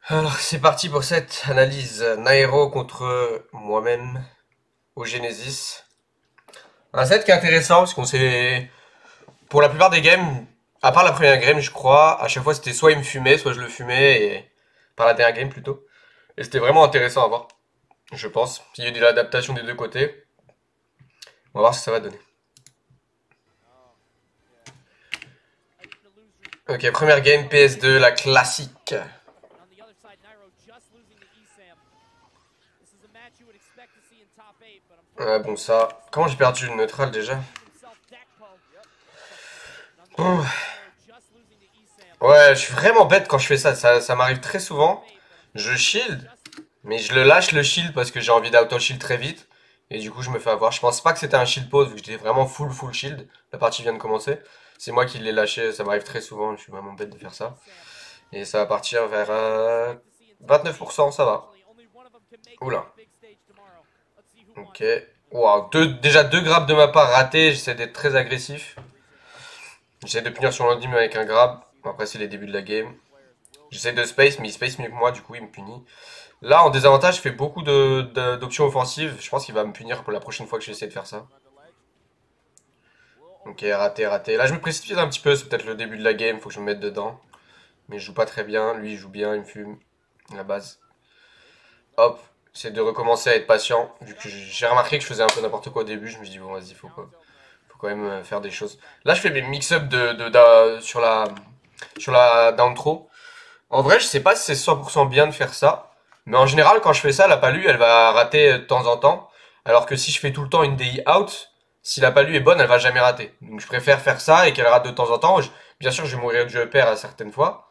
Alors, c'est parti pour cette analyse Nairo contre moi-même au Genesis. Un set qui est intéressant parce qu'on s'est. Pour la plupart des games, à part la première game, je crois, à chaque fois c'était soit il me fumait, soit je le fumais, et. Par la dernière game plutôt. Et c'était vraiment intéressant à voir, je pense. Il y a eu de l'adaptation des deux côtés. On va voir ce que ça va donner. Ok, première game PS2, la classique. Bon, ça. Comment j'ai perdu le neutral déjà? Ouh. Ouais, je suis vraiment bête quand je fais ça. Ça m'arrive très souvent. Je shield, mais je le lâche le shield parce que j'ai envie d'auto-shield très vite. Et du coup, je me fais avoir. Je pense pas que c'était un shield pause vu que j'étais vraiment full shield. La partie vient de commencer. C'est moi qui l'ai lâché. Ça m'arrive très souvent. Je suis vraiment bête de faire ça. Et ça va partir vers 29%. Ça va. Oula. Ok. Wow. Déjà 2 grabs de ma part ratés. J'essaie d'être très agressif. J'essaie de punir sur l'endyme avec un grab. Après, c'est les débuts de la game. J'essaie de space, mais il space mieux que moi. Du coup, il me punit. Là, en désavantage, je fais beaucoup d'options offensives. Je pense qu'il va me punir pour la prochaine fois que j'essaie de faire ça. Ok, raté. Là, je me précipite un petit peu. C'est peut-être le début de la game. Faut que je me mette dedans. Mais je joue pas très bien. Lui, il joue bien. Il me fume. La base. Hop. J'essaie de recommencer à être patient. Vu que j'ai remarqué que je faisais un peu n'importe quoi au début. Je me suis dit, bon, vas-y, faut quand même faire des choses. Là, je fais mes mix-up sur la down throw. En vrai, je sais pas si c'est 100% bien de faire ça. Mais en général, quand je fais ça, la palue, elle va rater de temps en temps. Alors que si je fais tout le temps une DI out, si la palue est bonne, elle va jamais rater. Donc je préfère faire ça et qu'elle rate de temps en temps. Bien sûr, je vais mourir du upper à certaines fois.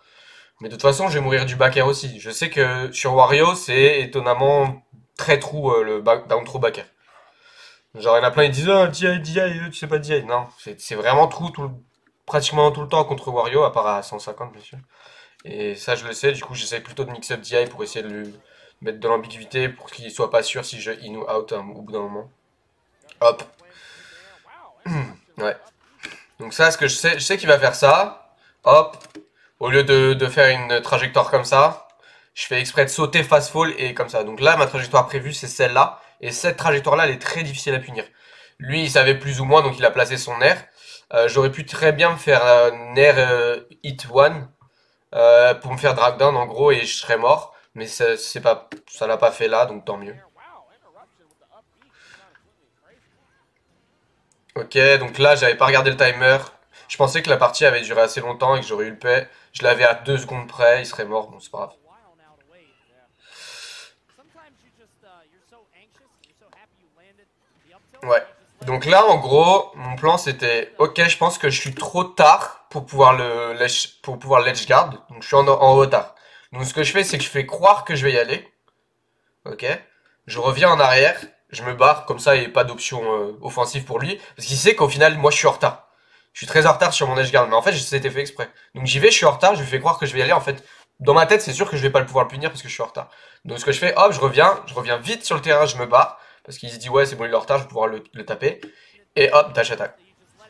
Mais de toute façon, je vais mourir du back air aussi. Je sais que sur Wario, c'est étonnamment très true down throw back air. Genre, il y en a plein, ils disent, ah, DI, tu sais pas DI. Non, c'est vraiment true pratiquement tout le temps contre Wario, à part à 150, bien sûr. Et ça, je le sais. Du coup, j'essaie plutôt de mix-up DI pour essayer de lui mettre de l'ambiguïté pour qu'il soit pas sûr si je in ou out au bout d'un moment. Hop. Ouais. Donc ça, ce que je sais qu'il va faire ça. Hop. Au lieu de faire une trajectoire comme ça, je fais exprès de sauter fast fall et comme ça. Donc là, ma trajectoire prévue, c'est celle-là. Et cette trajectoire-là, elle est très difficile à punir. Lui, il savait plus ou moins, donc il a placé son air. J'aurais pu très bien me faire un air hit one pour me faire drag down en gros et je serais mort. Mais ça l'a pas fait là, donc tant mieux. Ok, donc là j'avais pas regardé le timer. Je pensais que la partie avait duré assez longtemps et que j'aurais eu le paix. Je l'avais à 2 secondes près, il serait mort, bon c'est pas grave. Ouais. Donc là en gros, mon plan c'était, ok, je pense que je suis trop tard pour pouvoir ledge guard, donc je suis en retard. Donc ce que je fais c'est que je fais croire que je vais y aller. Ok. Je reviens en arrière, je me barre, comme ça il n'y a pas d'option offensive pour lui. Parce qu'il sait qu'au final, moi je suis en retard. Je suis très en retard sur mon edge guard, mais en fait c'était fait exprès. Donc j'y vais, je suis en retard, je lui fais croire que je vais y aller. En fait, dans ma tête, c'est sûr que je vais pas le pouvoir le punir parce que je suis en retard. Donc ce que je fais, hop, je reviens vite sur le terrain, je me barre. Parce qu'il se dit, ouais, c'est bon, il est en retard, je vais pouvoir le taper. Et hop, dash attack.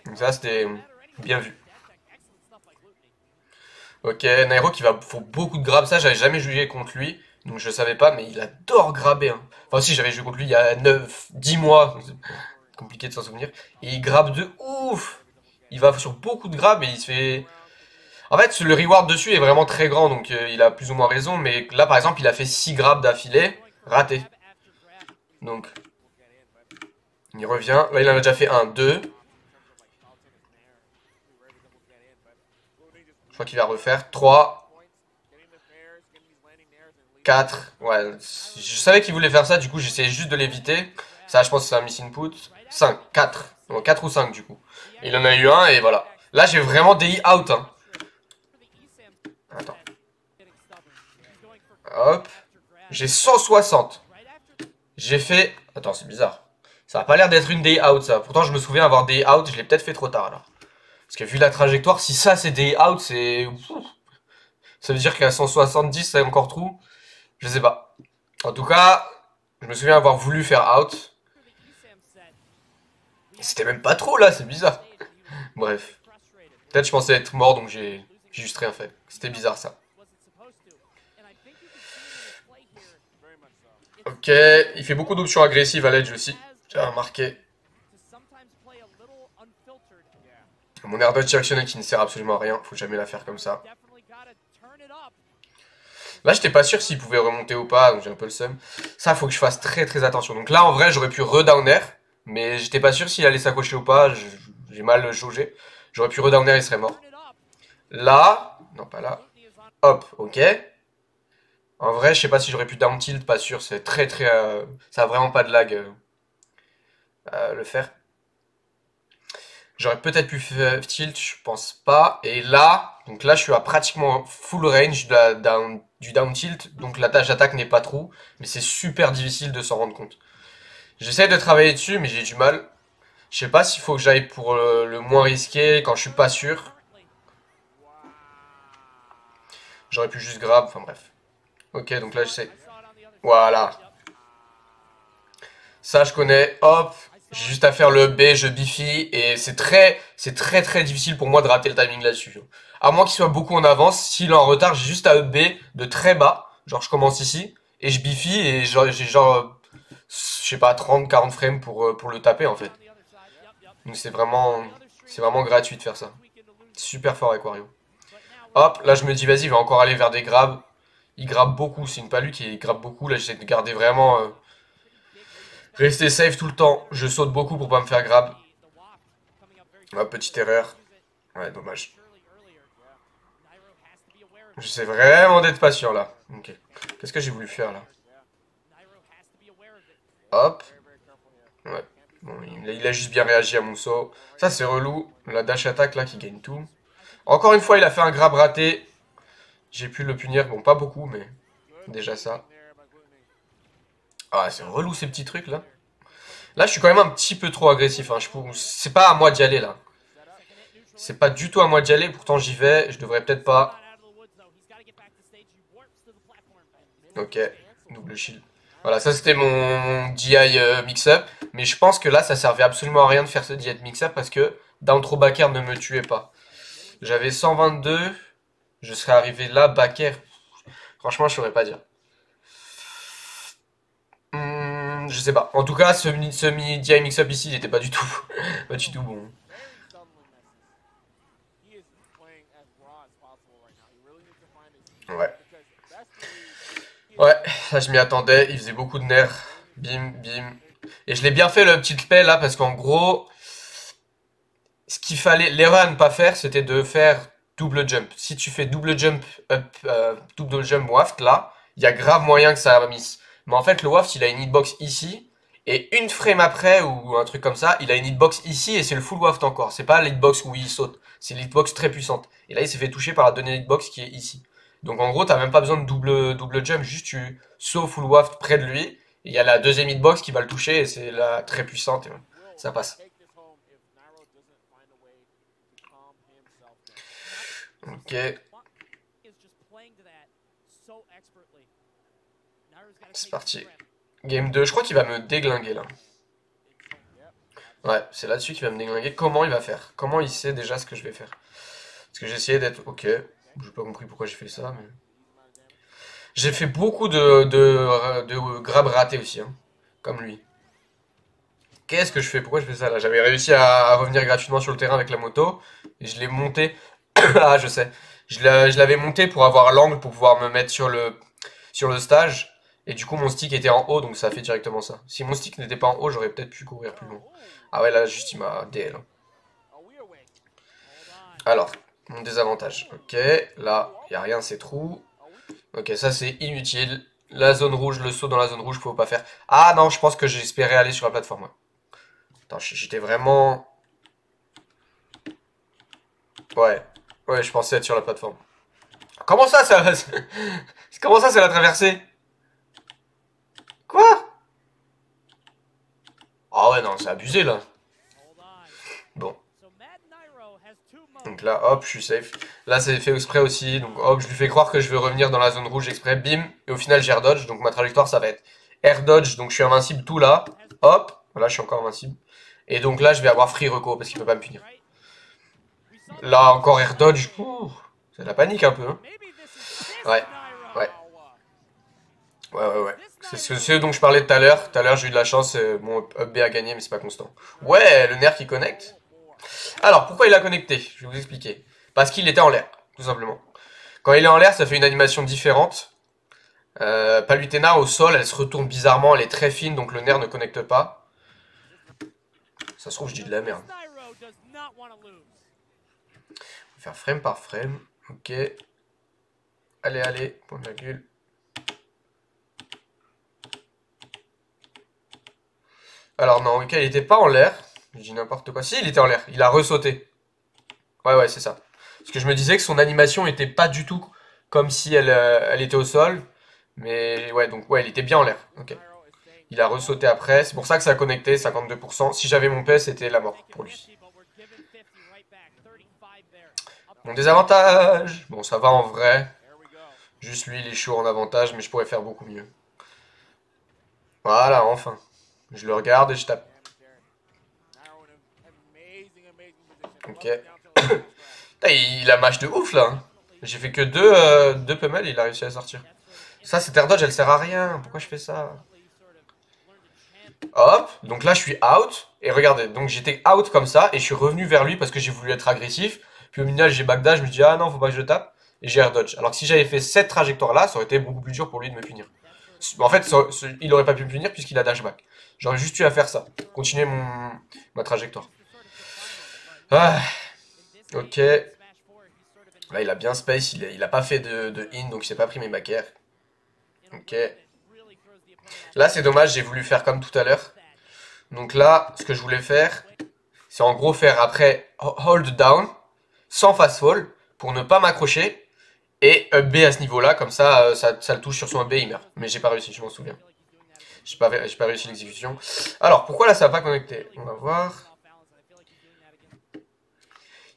Donc ça, c'était bien vu. Ok, Nairo qui va faut beaucoup de grabs, ça j'avais jamais joué contre lui, donc je savais pas, mais il adore grabber. Hein. Enfin si, j'avais joué contre lui il y a 10 mois, c'est compliqué de s'en souvenir. Et il grabe de ouf. Il va sur beaucoup de grabs et il se fait... En fait, le reward dessus est vraiment très grand, donc il a plus ou moins raison, mais là par exemple, il a fait 6 grabs d'affilée, raté. Donc, il revient, là il en a déjà fait un, 2. Je crois qu'il va refaire 3, 4. Ouais, je savais qu'il voulait faire ça, du coup j'essayais juste de l'éviter. Ça, je pense que c'est un miss input. 5, 4. Non, 4 ou 5 du coup. Et il en a eu un et voilà. Là, j'ai vraiment DI out. Hein. Attends. Hop. J'ai 160. J'ai fait... Attends, c'est bizarre. Ça a pas l'air d'être une DI out, ça. Pourtant, je me souviens avoir DI out. Je l'ai peut-être fait trop tard, alors. Parce que vu la trajectoire, si ça, c'est DI out, c'est... Ça veut dire qu'à 170, c'est encore trou. Je sais pas. En tout cas, je me souviens avoir voulu faire out. C'était même pas trop, là. C'est bizarre. Bref. Peut-être je pensais être mort, donc j'ai juste rien fait. C'était bizarre, ça. Ok, il fait beaucoup d'options agressives à l'edge aussi. J'ai remarqué. Mon air dodge directionnel qui ne sert absolument à rien. Faut jamais la faire comme ça. Là, j'étais pas sûr s'il pouvait remonter ou pas, donc j'ai un peu le seum. Ça, faut que je fasse très très attention. Donc là, en vrai, j'aurais pu redown air, mais j'étais pas sûr s'il allait s'accrocher ou pas. J'ai mal jaugé. J'aurais pu redown air, il serait mort. Là, non pas là. Hop, ok. En vrai, je sais pas si j'aurais pu down tilt, pas sûr. C'est très très, ça a vraiment pas de lag le faire. J'aurais peut-être pu faire tilt, je pense pas. Et là, donc là, je suis à pratiquement full range du down tilt. Donc la tâche d'attaque n'est pas trop. Mais c'est super difficile de s'en rendre compte. J'essaie de travailler dessus, mais j'ai du mal. Je sais pas s'il faut que j'aille pour le moins risqué quand je suis pas sûr. J'aurais pu juste grab, enfin bref. Ok, donc là, j'essaie. Voilà. Ça, je connais. Hop. J'ai juste à faire le B, je bifie. Et c'est très très difficile pour moi de rater le timing là-dessus. À moins qu'il soit beaucoup en avance. S'il est en retard, j'ai juste à B de très bas. Genre, je commence ici. Et je bifie. Et j'ai genre, je sais pas, 30-40 frames pour le taper en fait. Donc c'est vraiment gratuit de faire ça. Super fort Aquario. Hop, là je me dis vas-y, il va encore aller vers des grabs. Il grabe beaucoup, c'est une palu qui grabe beaucoup. Là j'essaie de garder vraiment... rester safe tout le temps. Je saute beaucoup pour pas me faire grab. Ah, petite erreur. Ouais, dommage. J'essaie vraiment d'être patient là. Ok. Qu'est-ce que j'ai voulu faire là? Hop. Ouais. Bon, il a juste bien réagi à mon saut. Ça c'est relou. La dash attack là qui gagne tout. Encore une fois, il a fait un grab raté. J'ai pu le punir. Bon, pas beaucoup, mais déjà ça. Ah, c'est relou ces petits trucs là. Là, je suis quand même un petit peu trop agressif. Hein. C'est pas à moi d'y aller là. C'est pas du tout à moi d'y aller. Pourtant, j'y vais. Je devrais peut-être pas. Ok. Double shield. Voilà, ça c'était mon DI mix-up. Mais je pense que là, ça servait absolument à rien de faire ce DI mix-up parce que down throw back air ne me tuait pas. J'avais 122. Je serais arrivé là, back air. Franchement, je saurais pas dire. Je sais pas. En tout cas, ce mini DI mix-up ici, il était pas du tout, pas du tout bon. Ouais. Ouais, ça je m'y attendais. Il faisait beaucoup de nerfs. Bim, bim. Et je l'ai bien fait le petit spell là parce qu'en gros, ce qu'il fallait, l'erreur à ne pas faire, c'était de faire double jump. Si tu fais double jump up, double jump waft là, il y a grave moyen que ça miss. Mais en fait, le waft, il a une hitbox ici. Et une frame après, ou un truc comme ça, il a une hitbox ici et c'est le full waft encore. C'est pas l'hitbox où il saute. C'est l'hitbox très puissante. Et là, il s'est fait toucher par la deuxième hitbox qui est ici. Donc en gros, t'as même pas besoin de double jump, juste tu sautes full waft près de lui. Et il y a la deuxième hitbox qui va le toucher et c'est la très puissante. Et ça passe. Ok. C'est parti. Game 2, je crois qu'il va me déglinguer là. Ouais, c'est là-dessus qu'il va me déglinguer. Comment il va faire? Comment il sait déjà ce que je vais faire? Parce que j'ai essayé d'être... Ok, j'ai pas compris pourquoi j'ai fait ça, mais... J'ai fait beaucoup de grabs ratés aussi, hein, comme lui. Qu'est-ce que je fais? Pourquoi je fais ça là? J'avais réussi à revenir gratuitement sur le terrain avec la moto, et je l'ai monté... ah, je sais. Je l'avais monté pour avoir l'angle, pour pouvoir me mettre sur le stage. Et du coup, mon stick était en haut, donc ça a fait directement ça. Si mon stick n'était pas en haut, j'aurais peut-être pu courir plus loin. Ah ouais, là, juste, il m'a DL. Alors, mon désavantage. Ok, là, il n'y a rien, c'est trou. Ok, ça, c'est inutile. La zone rouge, le saut dans la zone rouge, faut pas faire. Ah non, je pense que j'espérais aller sur la plateforme. Ouais. Attends, j'étais vraiment... Ouais, ouais, je pensais être sur la plateforme. Comment ça, ça... Comment ça, c'est la traversée? Quoi? Ah ouais, non, c'est abusé, là. Bon. Donc là, hop, je suis safe. Là, c'est fait exprès aussi. Donc hop, je lui fais croire que je veux revenir dans la zone rouge exprès. Bim. Et au final, j'ai air dodge. Donc ma trajectoire, ça va être air dodge. Donc je suis invincible tout là. Hop. Voilà, je suis encore invincible. Et donc là, je vais avoir free reco parce qu'il peut pas me punir. Là, encore air dodge. C'est la panique un peu. Hein. Ouais. Ouais. Ouais. C'est ce dont je parlais tout à l'heure. Tout à l'heure, j'ai eu de la chance. Mon up B a gagné, mais c'est pas constant. Ouais, le nerf qui connecte. Alors, pourquoi il a connecté? Je vais vous expliquer. Parce qu'il était en l'air, tout simplement. Quand il est en l'air, ça fait une animation différente. Palutena au sol, elle se retourne bizarrement, elle est très fine, donc le nerf ne connecte pas. Ça se trouve, je dis de la merde. On va faire frame par frame. Ok. Allez, point virgule. Alors non, ok, il était pas en l'air. Je dis n'importe quoi. Si, il était en l'air. Il a ressauté. Ouais, c'est ça. Parce que je me disais que son animation était pas du tout comme si elle était au sol. Mais ouais, donc ouais, il était bien en l'air. Ok. Il a ressauté après. C'est pour ça que ça a connecté, 52%. Si j'avais mon PS, c'était la mort pour lui. Mon désavantage. Bon, ça va en vrai. Juste lui, il est chaud en avantage, mais je pourrais faire beaucoup mieux. Voilà, enfin. Je le regarde et je tape. Ok. Il a match de ouf là. J'ai fait que deux pummels et il a réussi à sortir. Ça, cette air dodge, elle sert à rien. Pourquoi je fais ça? Hop. Donc là, je suis out. Et regardez, donc j'étais out comme ça. Et je suis revenu vers lui parce que j'ai voulu être agressif. Puis au final, j'ai backdash. Je me dis, ah non, faut pas que je tape. Et j'ai air dodge. Alors que si j'avais fait cette trajectoire là, ça aurait été beaucoup plus dur pour lui de me punir. En fait, il aurait pas pu me punir puisqu'il a dashback. J'aurais juste eu à faire ça. Continuer ma trajectoire. Ah. Ok. Là, il a bien space. Il a pas fait de in, donc il s'est pas pris mes back air. Ok. Là, c'est dommage, j'ai voulu faire comme tout à l'heure. Donc là, ce que je voulais faire, c'est en gros faire après hold down, sans fast fall, pour ne pas m'accrocher, et up B à ce niveau-là, comme ça, ça le touche sur son up B, il meurt. Mais j'ai pas réussi, je m'en souviens. J'ai pas réussi l'exécution. Alors, pourquoi là, ça va pas connecter? On va voir.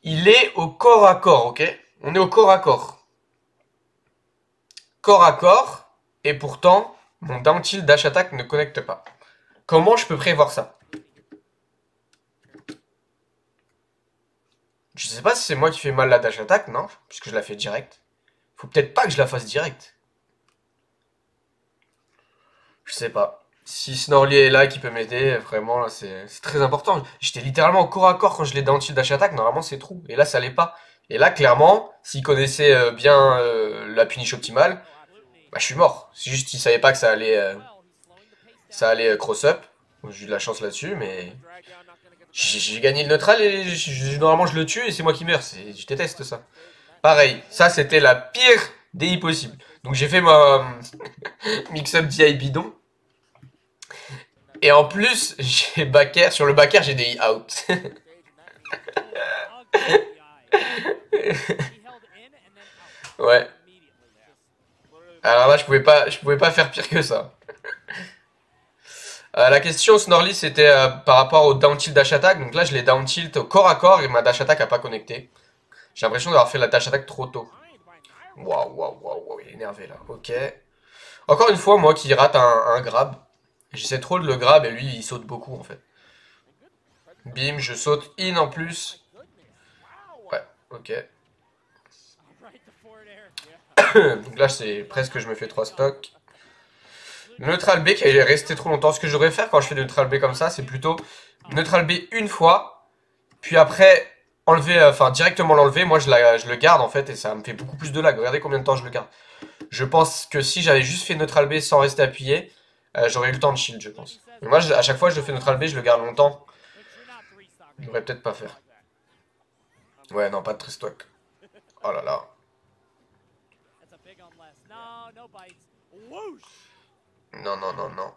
Il est au corps à corps, ok? On est au corps à corps. Corps à corps, et pourtant, mon down tilt dash attack ne connecte pas. Comment je peux prévoir ça? Je sais pas si c'est moi qui fais mal la dash attack, non? Puisque je la fais direct. Faut peut-être pas que je la fasse direct. Je sais pas. Si Snorly est là qui peut m'aider, vraiment, là, c'est très important. J'étais littéralement au corps à corps quand je l'ai down tilt dash attack. Normalement, c'est true. Et là, ça l'est pas. Et là, clairement, s'il connaissait bien la punish optimale, bah, je suis mort. C'est juste qu'il savait pas que ça allait cross-up. J'ai eu de la chance là-dessus, mais j'ai gagné le neutral et normalement je le tue et c'est moi qui meurs. Je déteste ça. Pareil, ça c'était la pire DI possible. Donc j'ai fait ma mix-up DI bidon. Et en plus, j'ai backer. Sur le backer, j'ai DI out. Ouais. Alors là, je pouvais pas faire pire que ça. La question Snorly c'était par rapport au down tilt dash attack. Donc là je l'ai down tilt au corps à corps et ma dash attack a pas connecté. J'ai l'impression d'avoir fait la dash attack trop tôt. Waouh, il est énervé là. Ok. Encore une fois, moi qui rate un grab. J'essaie trop de le grab et lui il saute beaucoup en fait. Bim, je saute in en plus. Ouais, ok. Donc là c'est presque je me fais 3 stocks. Neutral B qui est resté trop longtemps. Ce que je devrais faire quand je fais de neutral B comme ça, c'est plutôt neutral B une fois, puis après enlever, enfin directement l'enlever. Moi je le garde en fait et ça me fait beaucoup plus de lag. Regardez combien de temps je le garde. Je pense que si j'avais juste fait neutral B sans rester appuyé, j'aurais eu le temps de shield, je pense. Mais moi à chaque fois je fais neutral B, je le garde longtemps. Je devrais peut-être pas faire. Ouais, non, pas de tristock. Oh là là. Non.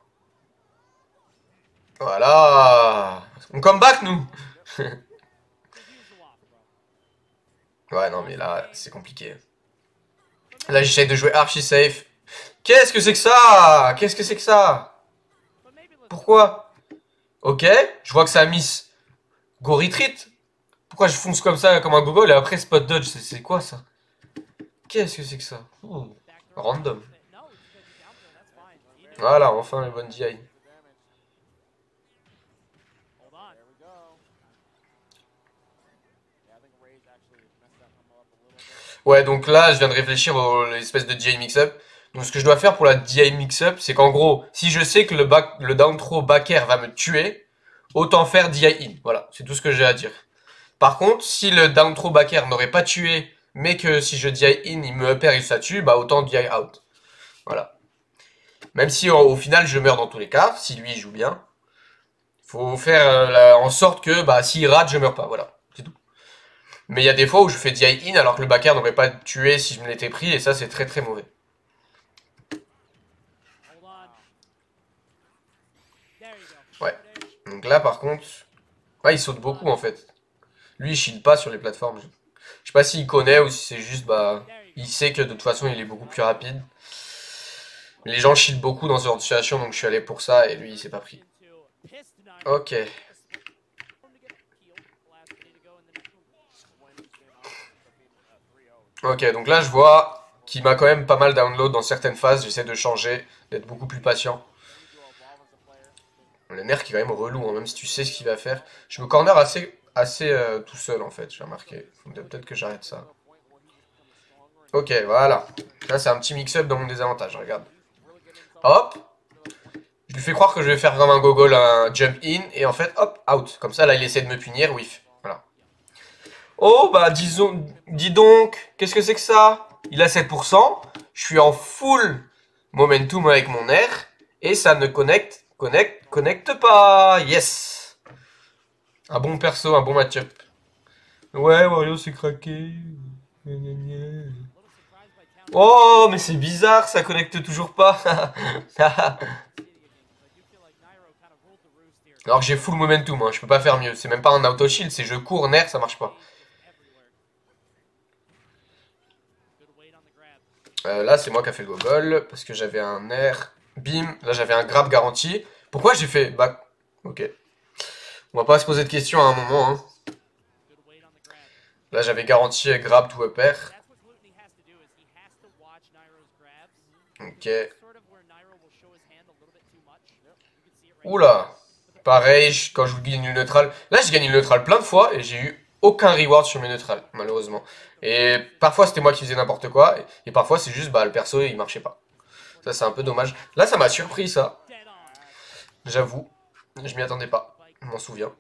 Voilà. On come back, nous. Ouais, non, mais là, c'est compliqué. Là, j'essaie de jouer archi safe. Qu'est-ce que c'est que ça? Qu'est-ce que c'est que ça? Pourquoi? Ok, je vois que ça a miss. Go retreat. Pourquoi je fonce comme ça, comme un gogol, et après spot dodge? C'est quoi ça? Qu'est-ce que c'est que ça? Ouh, random. Voilà, enfin le bon DI. Ouais, donc là, je viens de réfléchir à l'espèce de DI mix-up. Donc ce que je dois faire pour la DI mix-up, c'est qu'en gros, si je sais que le down throw back air va me tuer, autant faire DI in. Voilà, c'est tout ce que j'ai à dire. Par contre, si le down throw back air n'aurait pas tué, mais que si je DI in, il me up air et ça tue, bah autant DI out. Voilà. Même si au final je meurs dans tous les cas, si lui il joue bien. Faut faire en sorte que bah s'il rate, je meurs pas, voilà. C'est tout. Mais il y a des fois où je fais DI in alors que le back air n'aurait pas tué si je me l'étais pris, et ça c'est très très mauvais. Ouais. Donc là par contre... Ouais, il saute beaucoup en fait. Lui il shield pas sur les plateformes. Je sais pas s'il connaît ou si c'est juste bah... Il sait que de toute façon il est beaucoup plus rapide. Les gens shield beaucoup dans ce genre de situation, donc je suis allé pour ça et lui il s'est pas pris. Ok. Ok, donc là je vois qu'il m'a quand même pas mal download dans certaines phases. J'essaie de changer, d'être beaucoup plus patient. Le nerf qui est quand même relou, hein, même si tu sais ce qu'il va faire. Je me corner assez tout seul en fait, j'ai remarqué. Peut-être que j'arrête ça. Ok, voilà. Là c'est un petit mix-up dans mon désavantage, regarde. Hop. Je lui fais croire que je vais faire comme un gogol, un jump in, et en fait, hop, out. Comme ça, là, il essaie de me punir, whiff. Voilà. Oh, bah, dis donc, qu'est-ce que c'est que ça? Il a 7%, je suis en full momentum avec mon air, et ça ne connecte pas. Yes. Un bon perso, un bon match-up. Ouais, Wario, c'est craqué. Oh, mais c'est bizarre, ça connecte toujours pas. Alors que j'ai full momentum, hein, je peux pas faire mieux. C'est même pas un auto shield, c'est je cours, nerf, ça marche pas. Là, c'est moi qui a fait le gogol, parce que j'avais un air. Bim, là j'avais un grab garanti. Pourquoi j'ai fait bah, ok. On va pas se poser de questions à un moment. Hein. Là j'avais garanti grab to up air. Ok. Oula. Pareil, quand je gagne le neutral. Là j'ai gagné le neutral plein de fois et j'ai eu aucun reward sur mes neutrales, malheureusement. Et parfois c'était moi qui faisais n'importe quoi. Et parfois c'est juste bah le perso il marchait pas. Ça c'est un peu dommage. Là ça m'a surpris ça. J'avoue. Je m'y attendais pas. Je m'en souviens.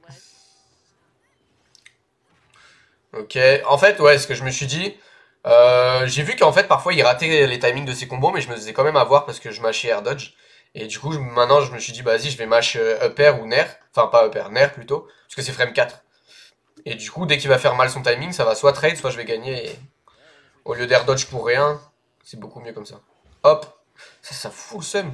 Ok. En fait, ouais, ce que je me suis dit. J'ai vu qu'en fait parfois il ratait les timings de ses combos, mais je me faisais quand même avoir parce que je mâchais air dodge. Et du coup, maintenant je me suis dit, bah vas-y, je vais mâch up air ou nair. Enfin, pas up air, nair plutôt. Parce que c'est frame 4. Et du coup, dès qu'il va faire mal son timing, ça va soit trade, soit je vais gagner. Et au lieu d'air dodge pour rien, c'est beaucoup mieux comme ça. Hop. Ça fout le seum.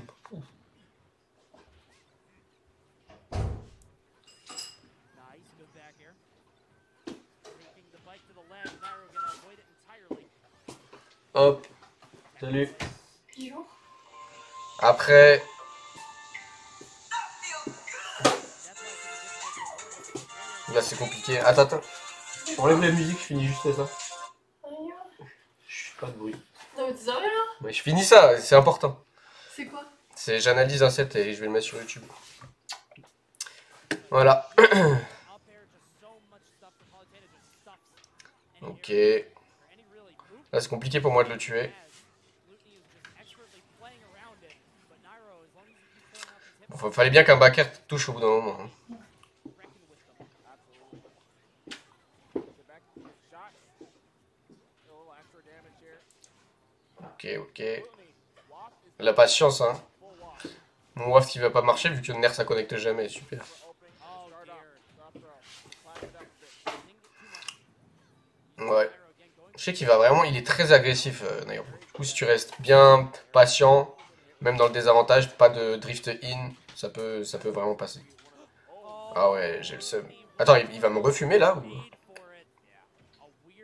Hop. Salut. Après. Là, c'est compliqué. Attends. Enlève la musique, je finis juste ça. Chut, pas de bruit. Non mais t'es sérieux là? Mais je finis ça, c'est important. C'est quoi? C'est j'analyse un set et je vais le mettre sur YouTube. Voilà. Ok. Là, c'est compliqué pour moi de le tuer. Bon, fallait bien qu'un backer touche au bout d'un moment. Hein. Ok. La patience, hein. Mon waft qui va pas marcher vu que le nerf ça connecte jamais, super. Ouais. Je sais qu'il va vraiment, il est très agressif, Nairo. Du coup, si tu restes bien patient, même dans le désavantage, pas de drift in, ça peut vraiment passer. Ah ouais, j'ai le seum. Attends, il va me refumer là ou...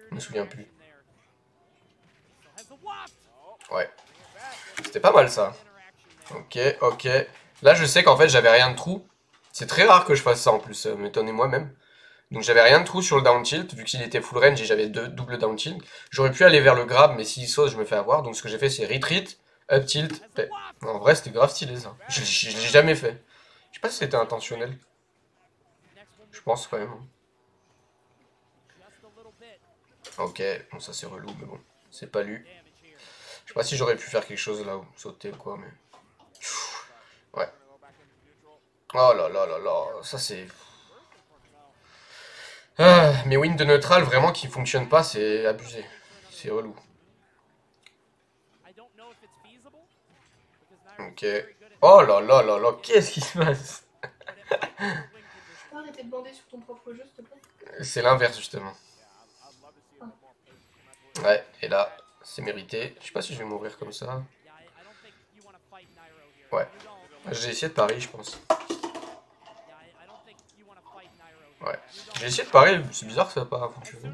Je me souviens plus. Ouais. C'était pas mal ça. Ok. Là, je sais qu'en fait, j'avais rien de trou. C'est très rare que je fasse ça en plus, m'étonner moi-même. Donc j'avais rien de trou sur le down tilt, vu qu'il était full range et j'avais deux double down tilt. J'aurais pu aller vers le grab, mais s'il saute, je me fais avoir. Donc ce que j'ai fait, c'est retreat, up tilt, paix. En vrai, c'était grave stylé ça. Je l'ai jamais fait. Je sais pas si c'était intentionnel. Je pense quand même. Ok, bon ça c'est relou, mais bon, c'est pas lu. sais pas si j'aurais pu faire quelque chose là, ou sauter ou quoi, mais... Ouais. Oh là là là là, ça c'est... Ah, mes wins de neutral vraiment qui fonctionnent pas, c'est abusé. C'est relou. Ok. Oh là là là là, qu'est-ce qui se passe? Tu peux arrêter de bander sur ton propre jeu, s'il te plaît? C'est l'inverse justement. Ouais, et là, c'est mérité. Je sais pas si je vais m'ouvrir comme ça. Ouais. J'ai essayé de parier, je pense. Ouais. J'ai essayé de parier, c'est bizarre que ça n'a pas fonctionné.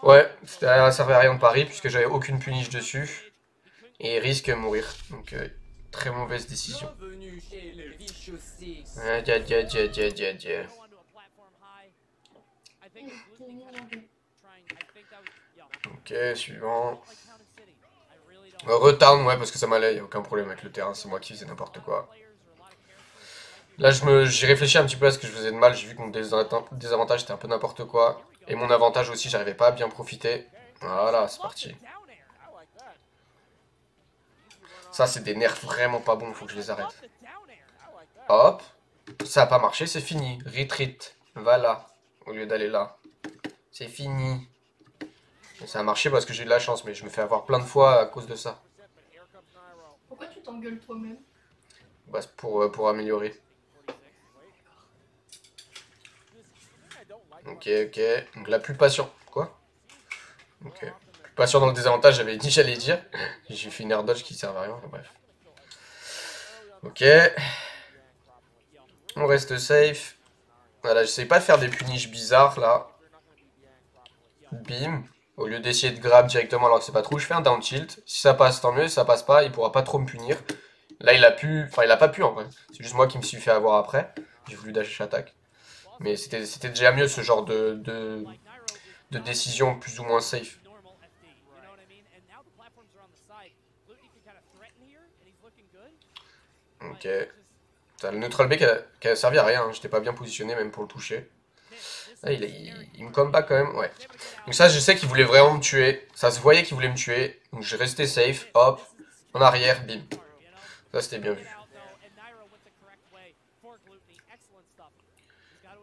Ouais, ça servait à rien de parier puisque j'avais aucune puniche dessus. Et il risque de mourir. Donc, très mauvaise décision. Aïe aïe aïe aïe aïe aïe. Ok, suivant. Retarn, ouais, parce que ça m'allait, y a aucun problème avec le terrain, c'est moi qui faisais n'importe quoi. Là, j'ai réfléchi un petit peu à ce que je faisais de mal, j'ai vu que mon désavantage c'était un peu n'importe quoi. Et mon avantage aussi, j'arrivais pas à bien profiter. Voilà, c'est parti. Ça, c'est des nerfs vraiment pas bons, faut que je les arrête. Hop. Ça a pas marché, c'est fini. Retreat. Va là, au lieu d'aller là. C'est fini. Et ça a marché parce que j'ai eu de la chance, mais je me fais avoir plein de fois à cause de ça. Pourquoi tu t'engueules toi-même? Bah, c'est pour améliorer. Ok, ok. Donc là, plus patient. Quoi? Ok. Plus patient dans le désavantage, j'avais dit, j'allais dire. J'ai fait une air dodge qui sert à rien. Enfin, bref. Ok. On reste safe. Voilà, j'essaye pas de faire des puniches bizarres là. Bim. Au lieu d'essayer de grab directement alors que c'est pas trop, je fais un down tilt. Si ça passe, tant mieux. Si ça passe pas, il pourra pas trop me punir. Là, il a pu. Enfin, il a pas pu en vrai. C'est juste moi qui me suis fait avoir après. J'ai voulu dash attaque. Mais c'était déjà mieux ce genre de décision plus ou moins safe. Ok. Le neutral B qui a servi à rien. Hein. J'étais pas bien positionné même pour le toucher. Ah, il me combat quand même. Ouais. Donc ça, je sais qu'il voulait vraiment me tuer. Ça se voyait qu'il voulait me tuer. Donc j'ai resté safe. Hop. En arrière. Bim. Ça, c'était bien vu.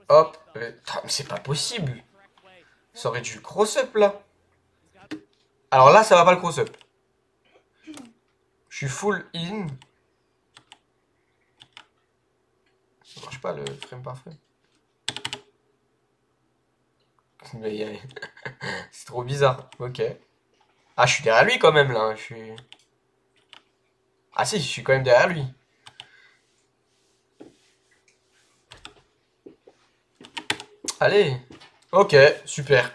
Hop. Mais c'est pas possible. Ça aurait dû le cross-up là. Alors là, ça va pas le cross-up. Je suis full in. Ça marche pas le frame par frame. Mais c'est trop bizarre. Ok. Ah, je suis derrière lui quand même là. Je suis... Ah si, je suis quand même derrière lui. Allez. Ok, super.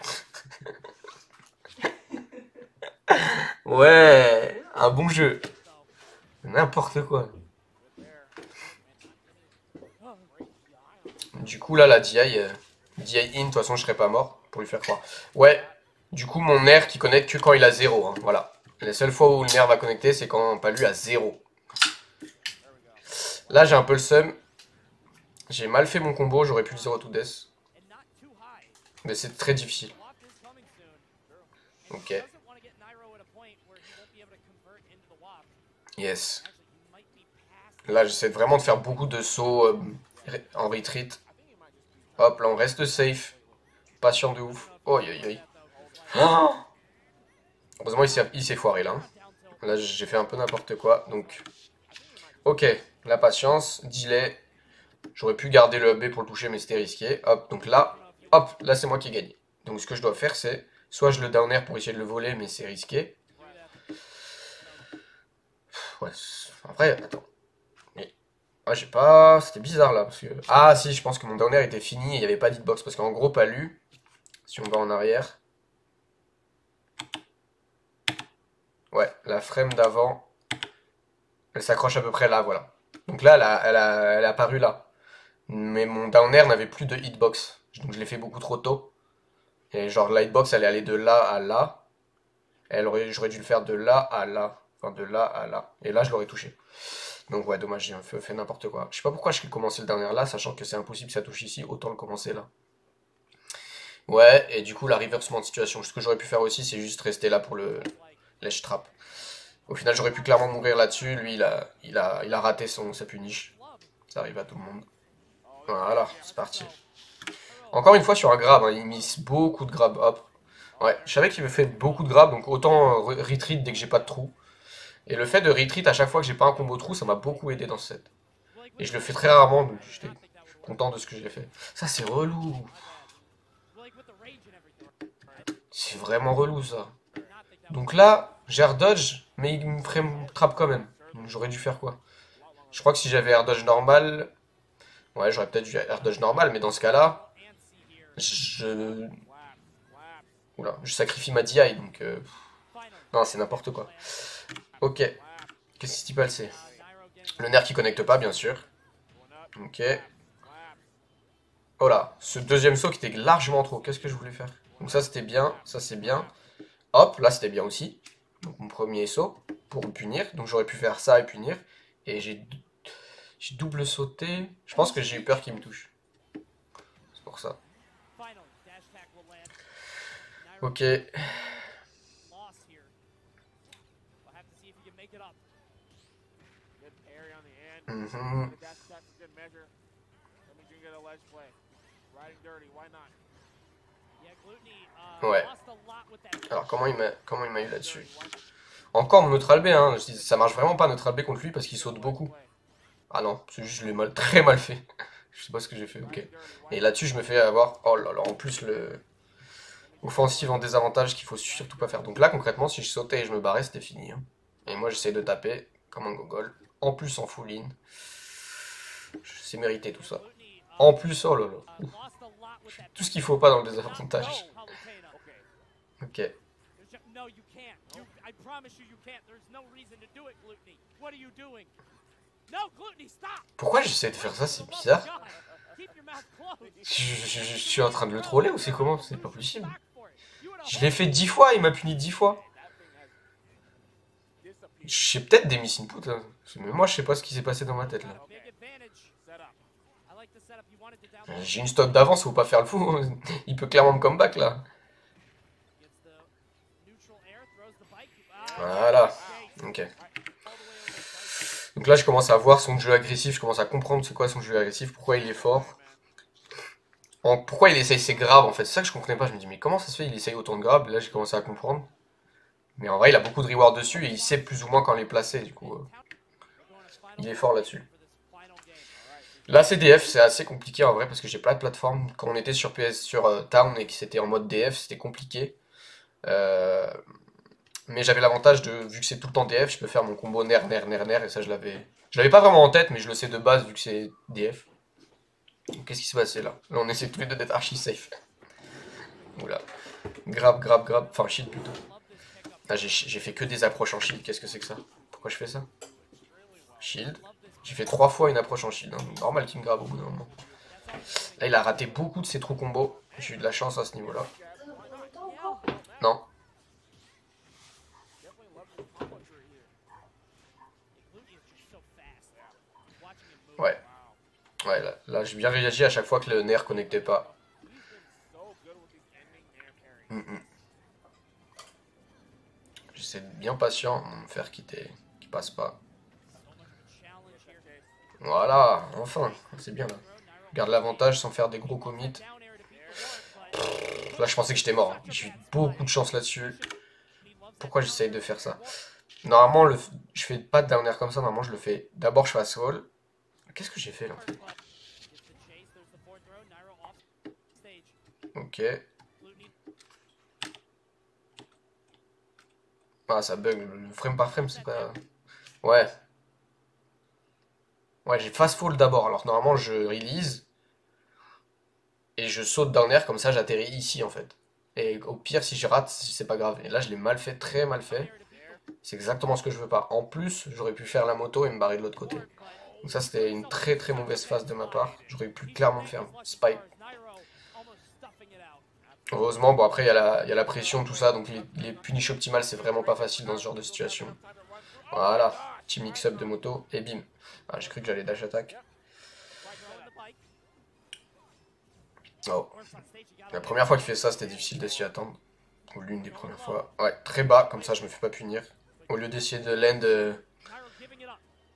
Ouais, un bon jeu. N'importe quoi. Du coup, là, la DI, DI in, de toute façon, je serais pas mort pour lui faire croire. Ouais, du coup, mon nerf qui connecte que quand il a 0. Hein, voilà. La seule fois où le nerf va connecter, c'est quand pas lui a 0. Là, j'ai un peu le seum. J'ai mal fait mon combo, j'aurais pu le 0 to death. Mais c'est très difficile. Ok. Yes. Là, j'essaie vraiment de faire beaucoup de sauts en retreat. Hop, là, on reste safe. Patient de ouf. Oh, aïe, aïe, aïe. Oh, heureusement, il s'est foiré, là. Là, j'ai fait un peu n'importe quoi, donc... Ok, la patience, delay. J'aurais pu garder le B pour le toucher, mais c'était risqué. Hop, donc là, hop, là, c'est moi qui ai gagné. Donc, ce que je dois faire, c'est... Soit je le down air pour essayer de le voler, mais c'est risqué. Ouais, après, attends. Mais... Ah, j'ai pas... C'était bizarre, là, parce que... Ah, si, je pense que mon down air était fini et il n'y avait pas d'hitbox, parce qu'en gros, pas lu. Si on va en arrière... Ouais, la frame d'avant, elle s'accroche à peu près là, voilà. Donc là, elle a apparu là. Mais mon down air n'avait plus de hitbox. Donc je l'ai fait beaucoup trop tôt. Et genre la hitbox, elle est allée de là à là. J'aurais dû le faire de là à là. Enfin, de là à là. Et là, je l'aurais touché. Donc ouais, dommage, j'ai fait n'importe quoi. Je sais pas pourquoi je commençais le down air là, sachant que c'est impossible que ça touche ici. Autant le commencer là. Ouais, et du coup, la reversement de situation. Ce que j'aurais pu faire aussi, c'est juste rester là pour le ledge trap. Au final, j'aurais pu clairement mourir là-dessus. Lui, il a raté sa punish. Ça arrive à tout le monde. Voilà, c'est parti. Encore une fois sur un grab, hein, il mise beaucoup de grab. Hop. Ouais, je savais qu'il me fait beaucoup de grab, donc autant retreat dès que j'ai pas de trou. Et le fait de retreat à chaque fois que j'ai pas un combo trou, ça m'a beaucoup aidé dans ce set. Et je le fais très rarement, donc j'étais content de ce que j'ai fait. Ça, c'est relou. C'est vraiment relou, ça. Donc là, j'ai air dodge, mais il me ferait mon trap quand même. Donc j'aurais dû faire quoi? Je crois que si j'avais air dodge normal... Ouais, j'aurais peut-être dû air dodge normal, mais dans ce cas-là, je... Oula, je sacrifie ma DI, donc... Non, c'est n'importe quoi. Ok. Qu'est-ce qui s'est passé? Le nerf qui connecte pas, bien sûr. Ok. Oh là, ce deuxième saut qui était largement trop. Qu'est-ce que je voulais faire? Donc ça, c'était bien. Ça, c'est bien. Hop, là, c'était bien aussi. Donc mon premier saut pour me punir. Donc j'aurais pu faire ça et punir. Et j'ai double sauté. Je pense que j'ai eu peur qu'il me touche. C'est pour ça. Ok. Mhm. Ouais. Alors comment il m'a eu là-dessus? Encore mon neutral B, hein. Ça marche vraiment pas neutral B contre lui parce qu'il saute beaucoup. Ah non, c'est juste je l'ai très mal fait. Je sais pas ce que j'ai fait, ok. Et là-dessus je me fais avoir... Oh là là, en plus le... Offensive en désavantage qu'il faut surtout pas faire. Donc là concrètement si je sautais et je me barrais c'était fini. Hein. Et moi j'essaie de taper comme un gogol. En plus en full in. C'est mérité tout ça. En plus, oh là là. Tout ce qu'il faut pas dans le désavantage. Ok. Pourquoi j'essaie de faire ça? C'est bizarre. Je suis en train de le troller ou c'est comment? C'est pas possible. Je l'ai fait 10 fois, il m'a puni 10 fois. J'ai peut-être des miss input. Hein. Mais moi, je sais pas ce qui s'est passé dans ma tête là. J'ai une stock d'avance, faut pas faire le fou. Il peut clairement me comeback là. Voilà. Ok. Donc là, je commence à voir son jeu agressif, je commence à comprendre c'est quoi son jeu agressif, pourquoi il est fort. Pourquoi il essaye ses grabs en fait, c'est ça que je comprenais pas, je me dis mais comment ça se fait il essaye autant de grabs, et là j'ai commencé à comprendre. Mais en vrai il a beaucoup de rewards dessus et il sait plus ou moins quand les placer du coup. Il est fort là-dessus. Là c'est DF, c'est assez compliqué en vrai parce que j'ai pas de plateforme. Quand on était sur Town et que c'était en mode DF c'était compliqué. Mais j'avais l'avantage de, vu que c'est tout le temps DF, je peux faire mon combo ner et ça je l'avais pas vraiment en tête mais je le sais de base vu que c'est DF. Qu'est-ce qui s'est passé là? Là on essaie tous les deux d'être archi safe. Oula. Grab. Enfin shield plutôt. Ah, j'ai fait que des approches en shield. Qu'est-ce que c'est que ça? Pourquoi je fais ça? Shield. J'ai fait 3 fois une approche en shield. Hein. Normal qu'il me grab au bout d'un moment. Là il a raté beaucoup de ses trous combos. J'ai eu de la chance à ce niveau là. Non. Ouais. Ouais, là j'ai bien réagi à chaque fois que le nerf connectait pas. J'essaie de bien patient, de me faire quitter, qui passe pas. Voilà, enfin, c'est bien là. Garde l'avantage sans faire des gros commits. Là je pensais que j'étais mort. Hein. J'ai eu beaucoup de chance là-dessus. Pourquoi j'essaye de faire ça? Normalement, je fais pas de down air comme ça, normalement je le fais. D'abord je fais wall. Qu'est-ce que j'ai fait là? Ok. Ah ça bug, le frame par frame c'est pas... Ouais. Ouais j'ai fast fall d'abord, alors normalement je release. Et je saute down air comme ça j'atterris ici en fait. Et au pire si je rate c'est pas grave. Et là je l'ai mal fait, très mal fait. C'est exactement ce que je veux pas. En plus j'aurais pu faire la moto et me barrer de l'autre côté. Donc ça c'était une très mauvaise phase de ma part. J'aurais pu clairement faire spike. Heureusement, bon après il y a la pression, tout ça, donc les punish optimales c'est vraiment pas facile dans ce genre de situation. Voilà, petit mix-up de moto, et bim. Ah, j'ai cru que j'allais dash attack. Oh. La première fois qu'il fait ça c'était difficile de s'y attendre. Ou l'une des premières fois. Ouais, très bas, comme ça je me fais pas punir. Au lieu d'essayer de land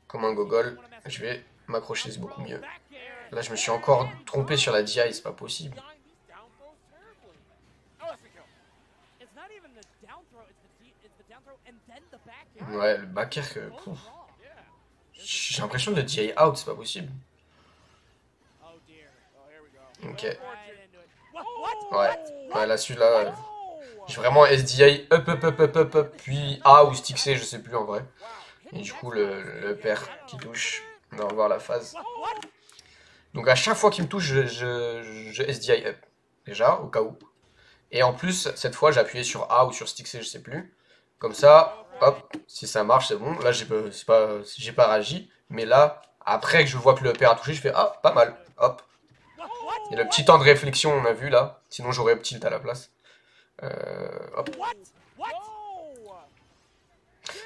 comme un gogol, je vais m'accrocher, c'est beaucoup mieux. Là, je me suis encore trompé sur la DI, c'est pas possible. Ouais, le back air, j'ai l'impression de le DI out, c'est pas possible. Ok. Ouais, là, celui-là, j'ai vraiment SDI up, puis A ou stick C, je sais plus en vrai. Et du coup, le père qui touche, on va revoir la phase. Donc à chaque fois qu'il me touche, je SDI up. Déjà, au cas où. Et en plus, cette fois, j'ai appuyé sur A ou sur stick C, je sais plus. Comme ça, hop, si ça marche, c'est bon. Là, j'ai pas réagi. Mais là, après que je vois que le père a touché, je fais ah, pas mal. Hop. Et le petit temps de réflexion, on a vu là. Sinon, j'aurais up tilt à la place. Hop.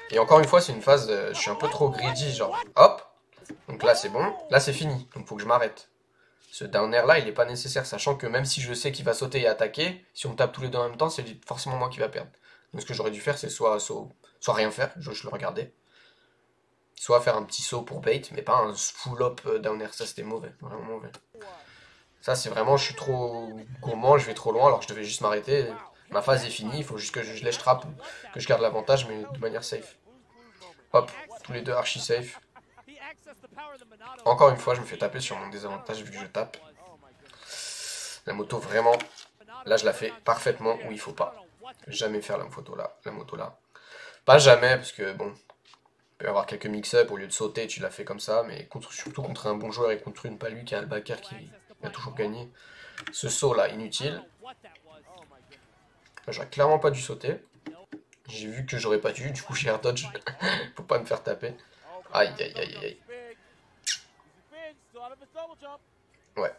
Et encore une fois, c'est une phase, je suis un peu trop greedy, genre hop. Donc là, c'est bon. Là, c'est fini. Donc, faut que je m'arrête. Ce down air là, il est pas nécessaire, sachant que même si je sais qu'il va sauter et attaquer, si on tape tous les deux en même temps, c'est forcément moi qui va perdre. Donc ce que j'aurais dû faire, c'est soit rien faire, je le regardais, soit faire un petit saut pour bait, mais pas un full up down air, ça c'était mauvais, vraiment mauvais. Ça c'est vraiment, je suis trop gourmand, je vais trop loin alors que je devais juste m'arrêter. Ma phase est finie, il faut juste que je lèche trap, que je garde l'avantage, mais de manière safe. Hop, tous les deux archi safe. Encore une fois, je me fais taper sur mon désavantage vu que je tape. La moto, vraiment, là, je la fais parfaitement où il faut pas. Jamais faire la moto là. Pas jamais, parce que, bon, il peut y avoir quelques mix-up, au lieu de sauter, tu l'as fait comme ça, mais surtout contre un bon joueur et contre une palu qui a le backer qui a toujours gagné. Ce saut là, inutile. J'aurais clairement pas dû sauter. J'ai vu que j'aurais pas dû, du coup j'ai air dodge. Faut pas me faire taper. Aïe aïe aïe aïe. Ouais.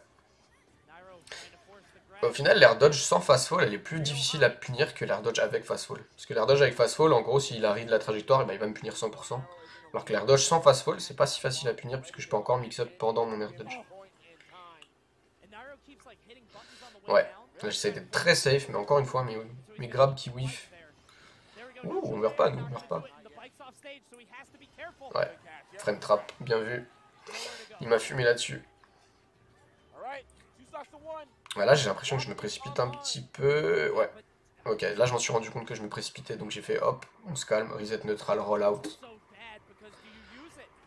Au final, l'air dodge sans fast fall, elle est plus difficile à punir que l'air dodge avec fast fall. Parce que l'air dodge avec fast fall, en gros, s'il arrive de la trajectoire, eh ben, il va me punir 100%. Alors que l'air dodge sans fast fall, c'est pas si facile à punir puisque je peux encore mix up pendant mon air dodge. Ouais, là j'essaie d'être très safe, mais encore une fois, mes grabs qui whiff. Ouh, on meurt pas, nous, on meurt pas. Ouais, frame trap, bien vu. Il m'a fumé là-dessus. Là, j'ai l'impression que je me précipite un petit peu. Ouais. Ok, là, je m'en suis rendu compte que je me précipitais, donc j'ai fait hop, on se calme, reset neutral, roll out.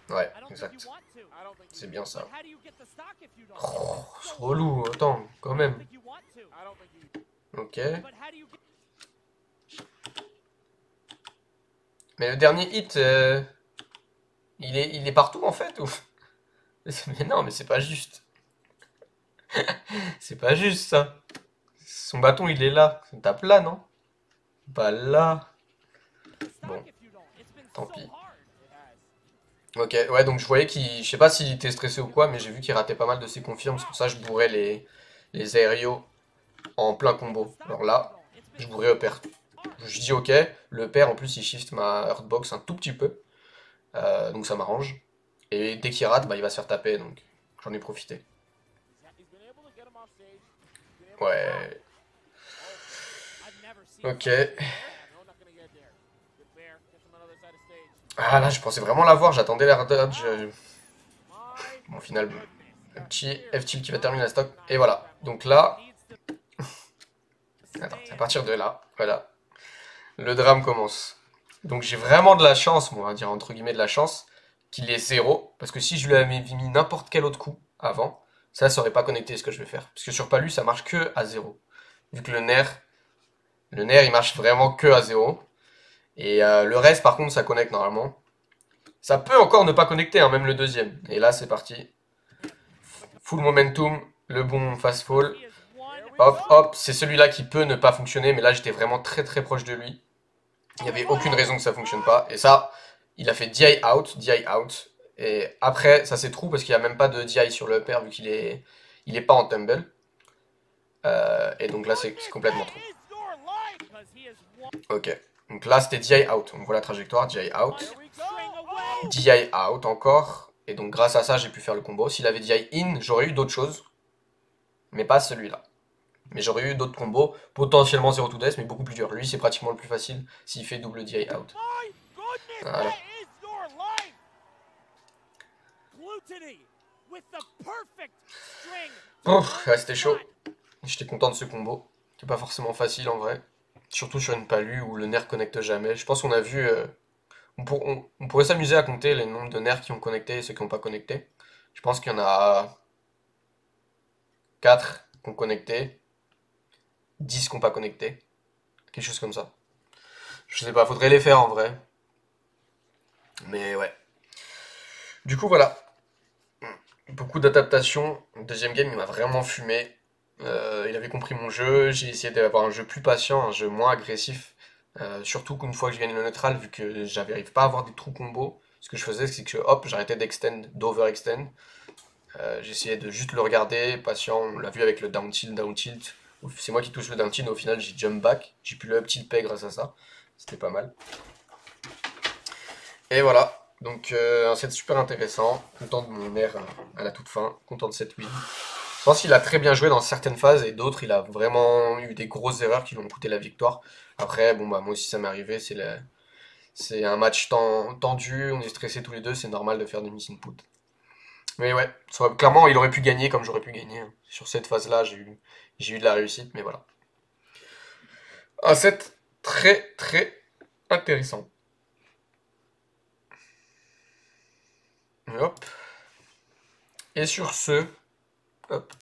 Ouais, exact. C'est bien ça. Oh, c'est relou, attends, quand même. Ok. Mais le dernier hit, il est partout en fait ou... Mais non, mais c'est pas juste. C'est pas juste ça. Son bâton il est là. Tape là, non? Pas là. Bon, tant pis. Ok, ouais, donc je voyais qu'il... Je sais pas s'il était stressé ou quoi, mais j'ai vu qu'il ratait pas mal de ses confirmes. C'est pour ça que je bourrais les aérios en plein combo. Alors là, je bourrais au pair. Je dis ok, le pair en plus il shift ma hurtbox un tout petit peu. Donc ça m'arrange. Et dès qu'il rate, bah, il va se faire taper, donc j'en ai profité. Ouais. Ok. Ah là, je pensais vraiment l'avoir, j'attendais l'air dodge. Bon, au final, un petit F-tilt qui va terminer la stock. Et voilà. Donc là... Attends, c'est à partir de là, voilà. Le drame commence. Donc j'ai vraiment de la chance, moi, on va dire entre guillemets de la chance, qu'il est 0. Parce que si je lui avais mis n'importe quel autre coup avant, ça aurait pas connecté ce que je vais faire. Parce que sur Palu, ça marche que à 0. Vu que le nerf, il marche vraiment que à 0. Et le reste, par contre, ça connecte normalement. Ça peut encore ne pas connecter, hein, même le deuxième. Et là, c'est parti. Full momentum, le bon fast fall. Hop, hop, c'est celui-là qui peut ne pas fonctionner, mais là, j'étais vraiment très très proche de lui. Il n'y avait aucune raison que ça fonctionne pas. Et ça, il a fait DI out, DI out. Et après, ça c'est true parce qu'il n'y a même pas de DI sur le upper vu qu'il est pas en tumble. Et donc là, c'est complètement true. Ok. Donc là, c'était DI out. On voit la trajectoire, DI out. DI out encore. Et donc grâce à ça, j'ai pu faire le combo. S'il avait DI in, j'aurais eu d'autres choses. Mais pas celui-là. Mais j'aurais eu d'autres combos, potentiellement 0 to death, mais beaucoup plus dur. Lui, c'est pratiquement le plus facile s'il fait double DI out. Voilà. Oh, ouais, c'était chaud. J'étais content de ce combo. C'est pas forcément facile en vrai. Surtout sur une palue où le nerf connecte jamais. Je pense qu'on a vu. On pourrait s'amuser à compter les nombres de nerfs qui ont connecté et ceux qui n'ont pas connecté. Je pense qu'il y en a 4 qui ont connecté, 10 qui n'ont pas connecté. Quelque chose comme ça. Je sais pas, faudrait les faire en vrai. Mais ouais. Du coup, voilà. Beaucoup d'adaptations. Deuxième game, il m'a vraiment fumé. Il avait compris mon jeu. J'ai essayé d'avoir un jeu plus patient, un jeu moins agressif. Surtout qu'une fois que je gagne le neutral, vu que j'arrive pas à avoir des trous combos, ce que je faisais, c'est que hop, j'arrêtais d'extend, d'overextend. J'essayais de juste le regarder, patient. On l'a vu avec le down tilt, down tilt. C'est moi qui touche le down tilt, mais au final, j'ai jump back. J'ai pu le up tilt pay grâce à ça. C'était pas mal. Et voilà. Donc, un set super intéressant. Content de mon air à la toute fin. Content de cette win. Je pense qu'il a très bien joué dans certaines phases et d'autres, il a vraiment eu des grosses erreurs qui lui ont coûté la victoire. Après, bon, bah, moi aussi, ça m'est arrivé. C'est un match tendu. On est stressés tous les deux. C'est normal de faire des miss input. Mais ouais, clairement, il aurait pu gagner comme j'aurais pu gagner. Sur cette phase-là, j'ai eu de la réussite, mais voilà. Un set très, très intéressant. Et hop. Et sur ce, hop,